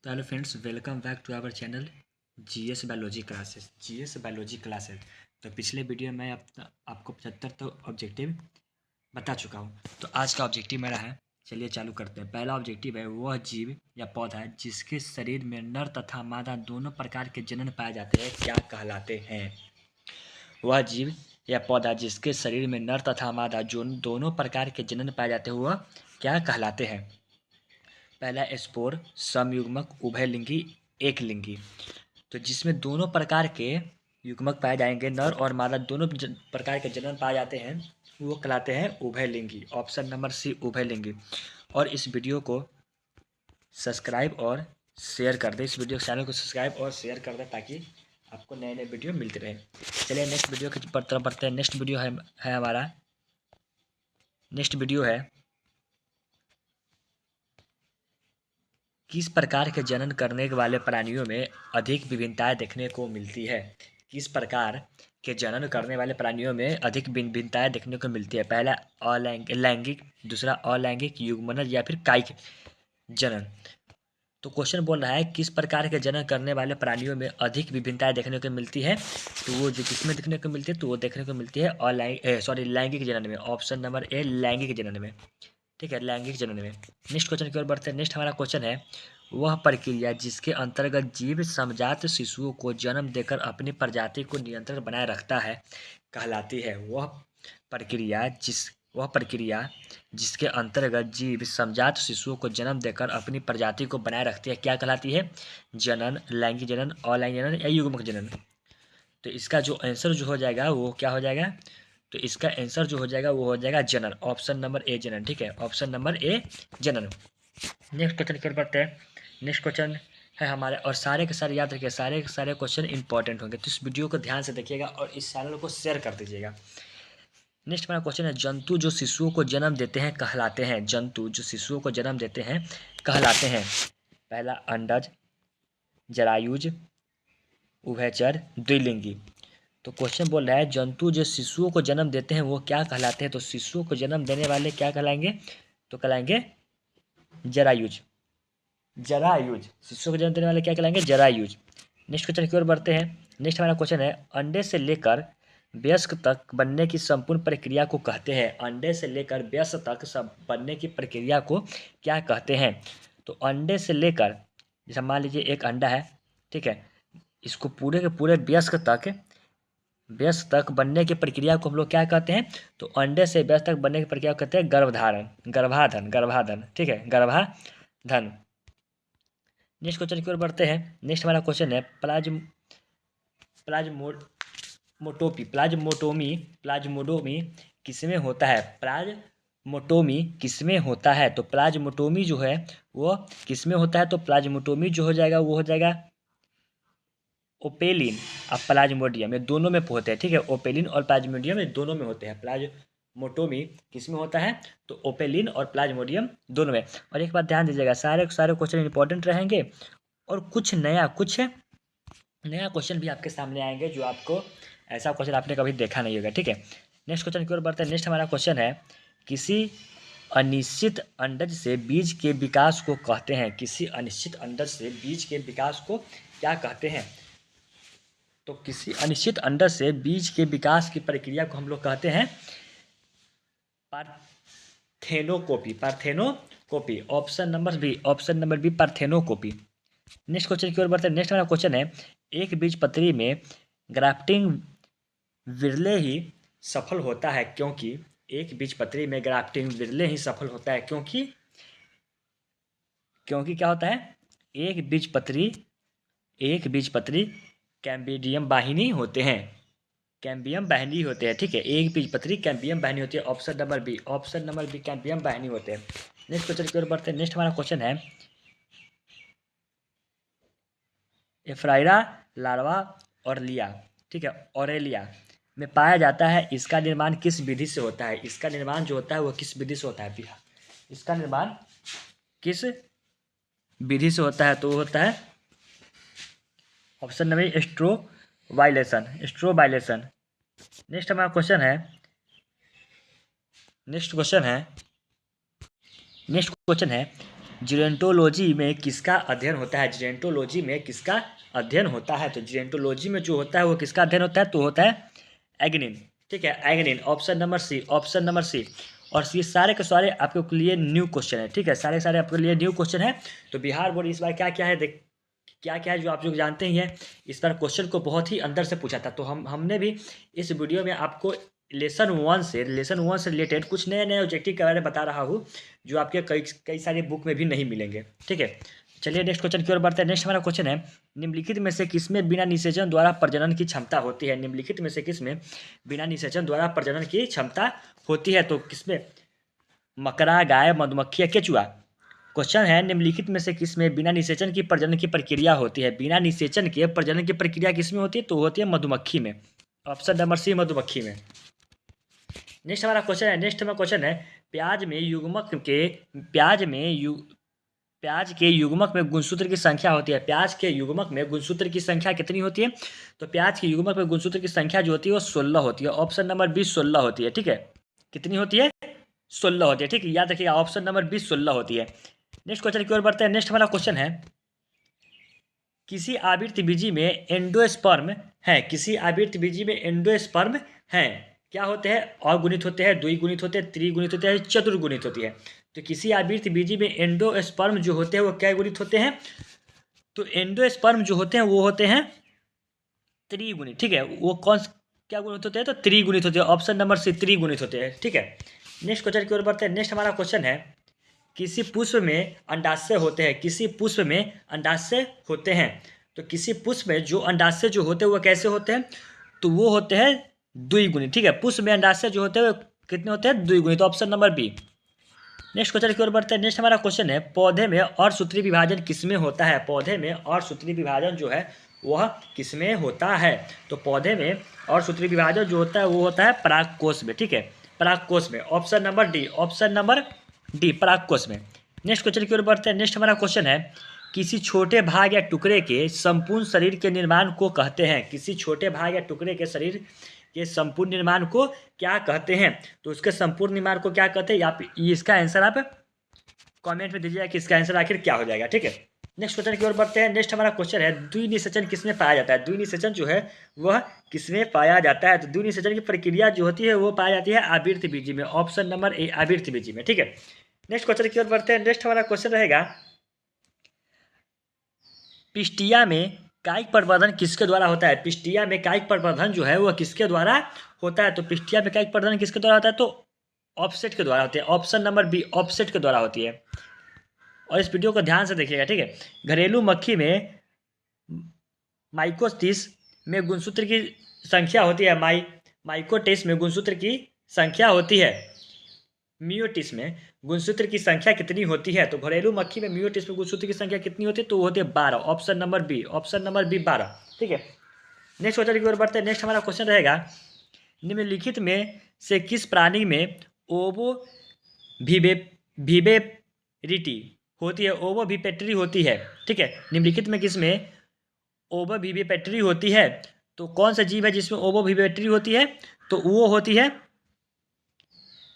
तो hello friends, welcome back to our channel GS biology classes. तो पिछले video में आपको 75 तो ऑब्जेक्टिव बता चुका हूँ। तो आज का ऑब्जेक्टिव मेरा है, चलिए चालू करते हैं। पहला ऑब्जेक्टिव है, वह जीव या पौधा है जिसके शरीर में नर तथा मादा दोनों प्रकार के जनन पाए जाते हैं, क्या कहलाते हैं। वह जीव या पौधा जिसके शरीर में नर तथा मादा जो दोनों प्रकार के जनन पाए जाते हैं, वह क्या कहलाते हैं। पहला स्पोर, समयुग्मक, उभयलिंगी, एकलिंगी। तो जिसमें दोनों प्रकार के युग्मक पाए जाएंगे, नर और मादा दोनों प्रकार के जनन पाए जाते हैं, वो कहलाते हैं उभयलिंगी। ऑप्शन नंबर सी, उभयलिंगी। और इस वीडियो को सब्सक्राइब और शेयर कर दें, इस वीडियो चैनल को सब्सक्राइब और शेयर कर दें ताकि आपको नए नए वीडियो मिलते रहे। चलिए नेक्स्ट वीडियो की तरफ बढ़ते हैं। नेक्स्ट वीडियो है हमारा, नेक्स्ट वीडियो है, किस प्रकार के जनन करने वाले प्राणियों में अधिक विभिन्नताएं देखने को मिलती है। किस प्रकार के जनन करने वाले प्राणियों में अधिक भिन्नताएं देखने को मिलती है। पहला लैंगिक, दूसरा अलैंगिक, युग्मनज या फिर कायिक जनन। तो क्वेश्चन बोल रहा है किस प्रकार के जनन करने वाले प्राणियों में अधिक विभिन्नताएं देखने को मिलती है। तो वो जो किसमें देखने को मिलती है, तो वो देखने को मिलती है लैंगिक जनन में। ऑप्शन नंबर ए, लैंगिक जनन में। ठीक है, लैंगिक जनन में। नेक्स्ट क्वेश्चन की ओर बढ़ते हैं। नेक्स्ट हमारा क्वेश्चन है, वह प्रक्रिया जिसके अंतर्गत जीव समजात शिशुओं को जन्म देकर अपनी प्रजाति को नियंत्रण बनाए रखता है, कहलाती है। वह प्रक्रिया जिसके अंतर्गत जीव समजात शिशुओं को जन्म देकर अपनी प्रजाति को बनाए रखती है, क्या कहलाती है। जनन, लैंगिक जनन, अलैंगिक जनन या युग्मक जनन। तो इसका जो आंसर जो हो जाएगा वो क्या हो जाएगा, तो इसका आंसर जो हो जाएगा वो हो जाएगा जनन। ऑप्शन नंबर ए, जनन। ठीक है, ऑप्शन नंबर ए, जनन। नेक्स्ट क्वेश्चन की ओर बढ़ते हैं। नेक्स्ट क्वेश्चन है हमारे, और सारे के सारे याद रखिए, सारे के सारे क्वेश्चन इंपॉर्टेंट होंगे, तो इस वीडियो को ध्यान से देखिएगा और इस चैनल को शेयर कर दीजिएगा। नेक्स्ट हमारा क्वेश्चन है, जंतु जो शिशुओं को जन्म देते हैं कहलाते हैं। जंतु जो शिशुओं को जन्म देते हैं कहलाते हैं। पहला अंडज, जरायुज, उभयचर, द्विलिंगी। तो क्वेश्चन बोल रहा है जंतु जो शिशुओं को जन्म देते हैं वो क्या कहलाते हैं। तो शिशुओं को जन्म देने वाले क्या कहलाएंगे, तो कहलाएंगे जरायुज। जरायुज, शिशुओं को जन्म देने वाले क्या कहलाएंगे, जरायुज। नेक्स्ट क्वेश्चन की ओर बढ़ते हैं। नेक्स्ट हमारा क्वेश्चन है, अंडे से लेकर वयस्क तक बनने की संपूर्ण प्रक्रिया को कहते हैं। अंडे से लेकर वयस्क तक सब बनने की प्रक्रिया को क्या कहते हैं। तो अंडे से लेकर, जैसे मान लीजिए एक अंडा है, ठीक है, इसको पूरे के पूरे वयस्क तक बनने की प्रक्रिया को हम लोग क्या कहते हैं। तो अंडे से वयस्क तक बनने की प्रक्रिया को कहते हैं गर्भधारण, गर्भाधान। ठीक है, गर्भाधान। नेक्स्ट क्वेश्चन की ओर बढ़ते हैं। नेक्स्ट हमारा क्वेश्चन है, प्लाज्मोडोमी किसमें होता है। प्लाज्मोटोमी किसमें होता है। तो प्लाज्मोटोमी जो है वो किसमें होता है। तो प्लाज्मोटोमी जो हो जाएगा वो हो जाएगा ओपेलिन और प्लाज्मोडियम, ये दोनों में होते हैं। ठीक है, ओपेलिन और प्लाज्मोडियम ये दोनों में होते हैं। प्लाज्मोटोमी किसमें होता है, तो ओपेलिन और प्लाज्मोडियम दोनों में। और एक बात ध्यान दीजिएगा, सारे सारे क्वेश्चन इंपॉर्टेंट रहेंगे और कुछ नया क्वेश्चन भी आपके सामने आएंगे जो आपको, ऐसा क्वेश्चन आपने कभी देखा नहीं होगा। ठीक है, नेक्स्ट क्वेश्चन की ओर बढ़ते हैं। नेक्स्ट हमारा क्वेश्चन है, किसी अनिश्चित अंडज से बीज के विकास को कहते हैं। किसी अनिश्चित अंडज से बीज के विकास को क्या कहते हैं। तो किसी अनिश्चित अंडज से बीज के विकास की प्रक्रिया को हम लोग कहते हैं parthenocarpy. Option number B, parthenocarpy. Next question की ओर बढ़ते हैं। नेक्स्ट हमारा क्वेश्चन है, एक बीजपत्री में ग्राफ्टिंग विरले ही सफल होता है क्योंकि। एक बीजपत्री में ग्राफ्टिंग विरले ही सफल होता है क्योंकि क्या होता है, एक बीजपत्री कैम्बिडियम वाहिनी होते हैं। कैम्बियम वाहिनी होते हैं। ठीक है, एक बीजपत्री कैम्बियम वाहिनी होती है। ऑप्शन नंबर बी, कैम्बियम वाहिनी होते हैं। नेक्स्ट क्वेश्चन की ओर बढ़ते हैं। नेक्स्ट हमारा क्वेश्चन है, एफ्राइरा लार्वा और लिया, ठीक है, ऑरेलिया में पाया जाता है। इसका निर्माण किस विधि से होता है। इसका निर्माण जो होता है वो किस विधि से होता है। इसका निर्माण किस विधि से होता है, तो वो होता है ऑप्शन नंबर स्ट्रोबाइलेशन। नेक्स्ट हमारा क्वेश्चन है, नेक्स्ट क्वेश्चन है, जिरेंटोलॉजी में किसका अध्ययन होता है? जिरेंटोलॉजी में किसका अध्ययन होता है? तो जिरेंटोलॉजी में जो होता है वो किसका अध्ययन होता है? तो होता है एगनिन। ठीक है, एगनिन। Option number C, option number C. और ये सारे के सारे आपके लिए न्यू क्वेश्चन है। ठीक है, सारे सारे आपके लिए न्यू क्वेश्चन है। तो बिहार बोर्ड इस बार क्या क्या है देख, क्या क्या है जो आप लोग जानते ही हैं। इस बार क्वेश्चन को बहुत ही अंदर से पूछा था, तो हमने भी इस वीडियो में आपको लेसन वन से रिलेटेड कुछ नए नए ऑब्जेक्टिव के बारे में बता रहा हूँ, जो आपके कई सारे बुक में भी नहीं मिलेंगे। ठीक है, चलिए नेक्स्ट क्वेश्चन की ओर बढ़ते हैं। नेक्स्ट हमारा क्वेश्चन है, निम्नलिखित में से किसमें बिना निषेचन द्वारा प्रजनन की क्षमता होती है? निम्नलिखित में से किसमें बिना निषेचन द्वारा प्रजनन की क्षमता होती है? तो किसमें? मकड़ा, गाय, मधुमक्खी या केचुआ? क्वेश्चन है, निम्नलिखित में से किसमें बिना निषेचन की प्रजनन की प्रक्रिया होती है? बिना निषेचन के प्रजनन की प्रक्रिया किसमें होती है? तो होती है मधुमक्खी में। ऑप्शन नंबर सी, मधुमक्खी में। नेक्स्ट हमारा क्वेश्चन है, प्याज के युग्मक में गुणसूत्र की संख्या होती है। प्याज के युग्मक में गुणसूत्र की संख्या कितनी होती है? तो प्याज के युग्मक में गुणसूत्र की संख्या जो होती है वो 16 होती है। ऑप्शन नंबर बी 16 होती है। ठीक है, कितनी होती है? 16 होती है। ठीक है, याद रखिएगा, ऑप्शन नंबर बी 16 होती है। नेक्स्ट क्वेश्चन की ओर बढ़ते हैं। नेक्स्ट हमारा क्वेश्चन है, किसी आवृत्तबीजी में एंडोस्पर्म है? किसी आवृत्तबीजी में एंडोस्पर्म है? क्या होते हैं? अगुणित होते हैं, द्विगुणित होते हैं, त्रिगुणित होते हैं, चतुर्गुणित होती है। तो किसी आवृत्तबीजी में एंडोस्पर्म जो होते हैं वो क्या गुणित होते हैं? तो एंडोस्पर्म जो होते हैं वो होते हैं त्रिगुणित। ठीक है, वो कौन क्या गुणित होते हैं? तो त्रिगुणित होते हैं। ऑप्शन नंबर सी, त्रिगुणित होते हैं। ठीक है, नेक्स्ट क्वेश्चन की ओर बढ़ते हैं। नेक्स्ट हमारा क्वेश्चन है, किसी पुष्प में अंडाशय होते हैं? किसी पुष्प में अंडाशय होते हैं? तो किसी पुष्प में जो अंडाशय जो होते हैं वो कैसे होते हैं? तो वो होते हैं द्विगुणित। ठीक है, पुष्प में अंडाशय जो होते हैं वो कितने होते हैं? द्विगुणित। Option number B. Next question की ओर बढ़ते हैं। नेक्स्ट हमारा क्वेश्चन है, पौधे में अर्धसूत्री विभाजन किसमें होता है? पौधे में अर्धसूत्री विभाजन जो है वह किसमें होता है? तो पौधे में अर्धसूत्री विभाजन जो होता है वो होता है परागकोश में। ठीक है, परागकोश में। Option number D, option number D, परागकोश में। नेक्स्ट क्वेश्चन की ओर बढ़ते हैं। नेक्स्ट हमारा क्वेश्चन है, किसी छोटे भाग या टुकड़े के संपूर्ण शरीर के निर्माण को कहते हैं? किसी छोटे भाग या टुकड़े के शरीर के संपूर्ण निर्माण को क्या कहते हैं? तो उसके संपूर्ण निर्माण को क्या कहते हैं? आप इसका आंसर आप कमेंट में दीजिएगा कि इसका आंसर आखिर क्या हो जाएगा। ठीक है, नेक्स्ट क्वेश्चन की ओर बढ़ते हैं। नेक्स्ट हमारा क्वेश्चन है, द्विनिषेचन किसमें पाया जाता है? द्विनिषेचन जो है वह किसमें पाया जाता है? तो द्विनिषेचन की प्रक्रिया जो होती है वो पाई जाती है आवृत्तबीजी में। ऑप्शन नंबर ए, आवृत्तबीजी में। ठीक है, नेक्स्ट क्वेश्चन की ओर बढ़ते हैं। नेक्स्ट हमारा क्वेश्चन रहेगा, पिस्टिया में कायिक प्रवर्धन किसके द्वारा होता है? पिस्टिया में कायिक प्रवर्धन जो है वह किसके द्वारा होता है? तो पिस्टिया में कायिक प्रवर्धन किसके द्वारा होता है? तो ऑफसेट के द्वारा होती है। ऑप्शन नंबर बी, ऑफसेट के द्वारा होती है। और इस वीडियो को ध्यान से देखिएगा। ठीक है, घरेलू मक्खी में माइकोटिस में गुणसूत्र की संख्या होती है। माइकोटिस में गुणसूत्र की संख्या होती है। मियोटिस में गुणसूत्र की संख्या कितनी होती है? तो घरेलू मक्खी में मियोटिस में गुणसूत्र की संख्या कितनी होती है? तो वो होती है 12। Option number B, option number B 12। ठीक है, नेक्स्ट क्वेश्चन की ओर बढ़ते हैं। नेक्स्ट हमारा क्वेश्चन रहेगा, निम्नलिखित में से किस प्राणी में ओवो विवेरिटी होती है? ओवो विपेटरी होती है। ठीक है, निम्नलिखित में किस में ओवो विवेपेटरी होती है? तो कौन सा जीव है जिसमें ओवो विवेपेटरी होती है? तो वो होती है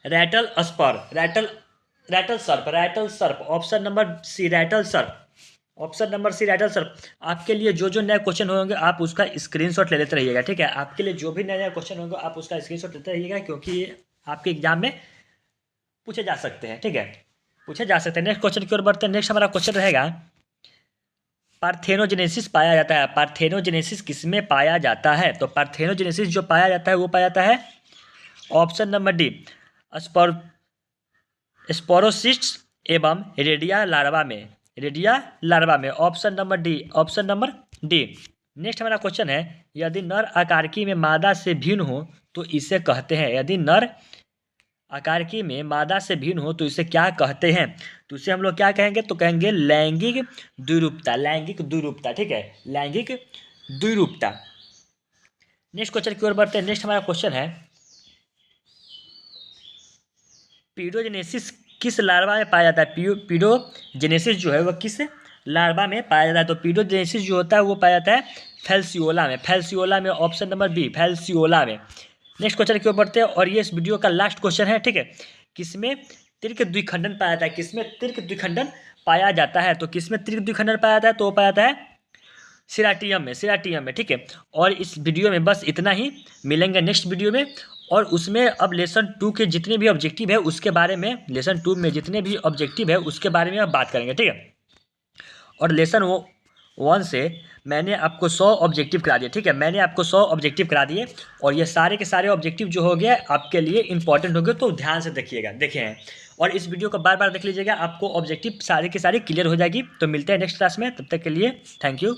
रैटल सर्प। ऑप्शन नंबर सी, रैटल सर्प। ऑप्शन नंबर सी, रैटल सर्प। आपके लिए जो जो नए क्वेश्चन होंगे आप उसका स्क्रीनशॉट ले लेते रहिएगा। ठीक है, आपके लिए जो भी नए नए क्वेश्चन होंगे आप उसका स्क्रीनशॉट लेते रहिएगा, क्योंकि ये आपके एग्जाम में पूछे जा सकते हैं। ठीक है, पूछे जा सकते हैं। नेक्स्ट क्वेश्चन की ओर बढ़ते हैं। नेक्स्ट हमारा क्वेश्चन रहेगा, पार्थेनोजेनेसिस पाया जाता है। पार्थेनोजेनेसिस किसमें पाया जाता है? तो पार्थेनोजेनेसिस जो पाया जाता है वो पाया जाता है ऑप्शन नंबर डी, स्पोरोसिस्ट्स एवं रेडिया लार्वा में। रेडिया लार्वा में। Option number D, option number D. Next हमारा क्वेश्चन है, यदि नर आकारिकी में मादा से भिन्न हो तो इसे कहते हैं? यदि नर आकारिकी में मादा से भिन्न हो तो इसे क्या कहते हैं? तो इसे हम लोग क्या कहेंगे? तो कहेंगे लैंगिक द्विरूपता। लैंगिक द्विरूपता। ठीक है, लैंगिक द्विरूपता। नेक्स्ट क्वेश्चन की ओर बढ़ते हैं। नेक्स्ट हमारा क्वेश्चन है, पीडोजेनेसिस किस लार्वा में पाया जाता है? पीडोजेनेसिस जो है वह किस लार्वा में पाया जाता है? तो पीडोजेनेसिस जो होता है वो पाया जाता है फैलसियोला में। फैलसियोला में। ऑप्शन नंबर बी, फैलसियोला में। नेक्स्ट क्वेश्चन की ओर बढ़ते हैं और ये इस वीडियो का लास्ट क्वेश्चन है। ठीक है, किसमें तीर्क द्विखंडन पाया जाता है? किसमें तीर्क द्विखंडन पाया जाता है, तो किस में त्रिक द्विखंडन पाया जाता है, तो वो पाया जाता है सिराटियम में, ठीक है। और इस वीडियो में बस इतना ही, मिलेंगे नेक्स्ट वीडियो में। और उसमें अब लेसन 2 के जितने भी ऑब्जेक्टिव है उसके बारे में, लेसन 2 में जितने भी ऑब्जेक्टिव है उसके बारे में अब बात करेंगे, ठीक है। और लेसन 1 से मैंने आपको 100 ऑब्जेक्टिव करा दिए, ठीक है, मैंने आपको 100 ऑब्जेक्टिव करा दिए। और ये सारे के सारे ऑब्जेक्टिव जो हो गए आपके लिए इंपॉर्टेंट हो गए, तो ध्यान से देखिएगा, देखे हैं। और इस वीडियो को बार बार देख लीजिएगा, आपको ऑब्जेक्टिव सारे के सारे क्लियर हो जाएगी। तो मिलते हैं नेक्स्ट क्लास में, तब तक के लिए थैंक यू।